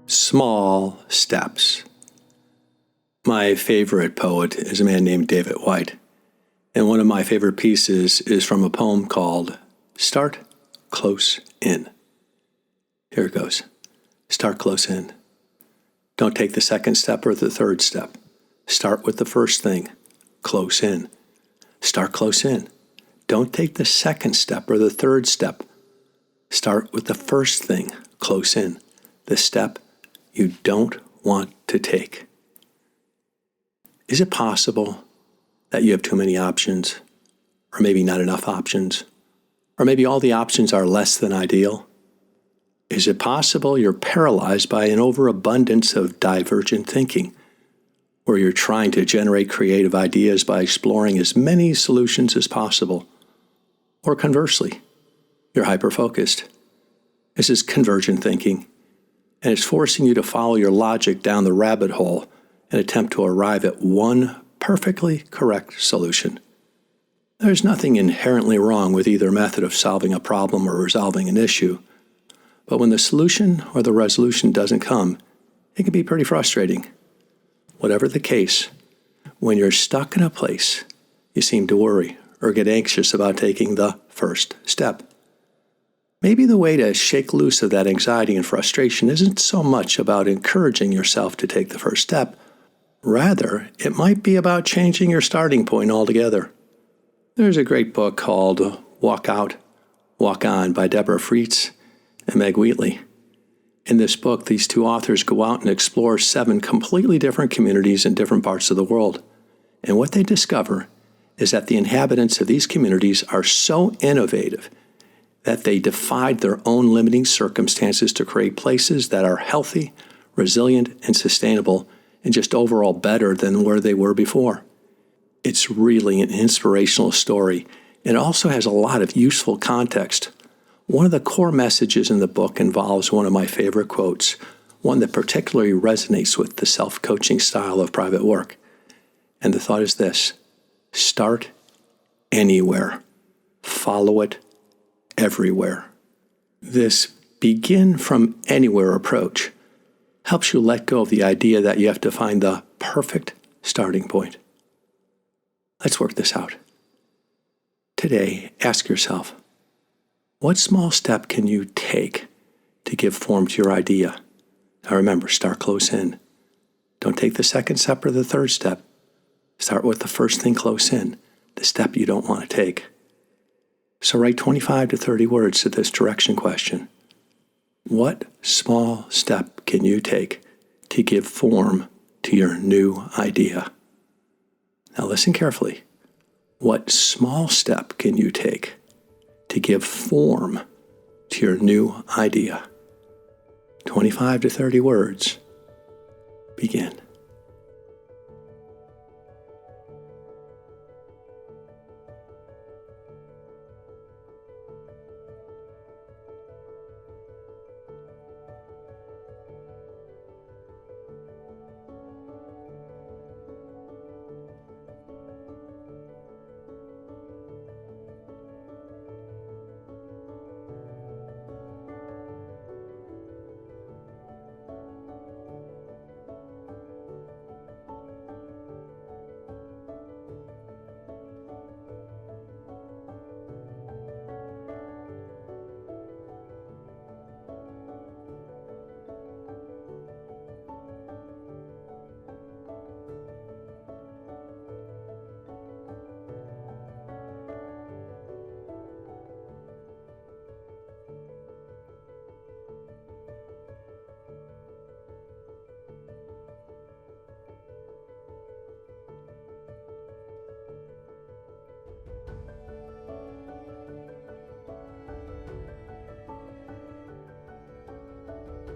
Small steps. My favorite poet is a man named David Whyte, and one of my favorite pieces is from a poem called Start Close In. Here it goes. Start close in. Don't take the second step or the third step. Start with the first thing, close in. Start close in. Don't take the second step or the third step. Start with the first thing, close in. The step you don't want to take. Is it possible that you have too many options, or maybe not enough options, or maybe all the options are less than ideal? Is it possible you're paralyzed by an overabundance of divergent thinking, where you're trying to generate creative ideas by exploring as many solutions as possible? Or conversely, you're hyper-focused. This is convergent thinking, and it's forcing you to follow your logic down the rabbit hole and attempt to arrive at one perfectly correct solution. There's nothing inherently wrong with either method of solving a problem or resolving an issue, but when the solution or the resolution doesn't come, it can be pretty frustrating. Whatever the case, when you're stuck in a place, you seem to worry or get anxious about taking the first step. Maybe the way to shake loose of that anxiety and frustration isn't so much about encouraging yourself to take the first step. Rather, it might be about changing your starting point altogether. There's a great book called Walk Out, Walk On by Deborah Freitz and Meg Wheatley. In this book, these two authors go out and explore 7 completely different communities in different parts of the world. And what they discover is that the inhabitants of these communities are so innovative that they defied their own limiting circumstances to create places that are healthy, resilient, and sustainable, and just overall better than where they were before. It's really an inspirational story, and it also has a lot of useful context. One of the core messages in the book involves one of my favorite quotes, one that particularly resonates with the self-coaching style of private work. And the thought is this: start anywhere. Follow it everywhere. This begin from anywhere approach helps you let go of the idea that you have to find the perfect starting point. Let's work this out. Today, ask yourself, what small step can you take to give form to your idea? Now remember, start close in. Don't take the second step or the third step. Start with the first thing close in, the step you don't want to take. So write 25 to 30 words to this direction question. What small step can you take to give form to your new idea? Now listen carefully. What small step can you take to give form to your new idea? 25 to 30 words. Begin.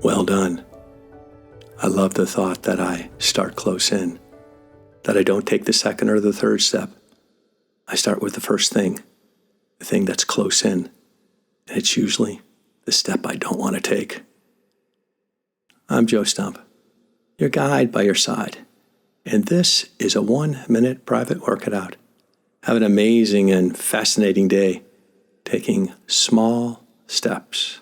Well done. I love the thought that I start close in, that I don't take the second or the third step. I start with the first thing, the thing that's close in, and it's usually the step I don't want to take. I'm Joe Stump, your guide by your side, and this is a 1-minute private workout. Have an amazing and fascinating day, taking small steps.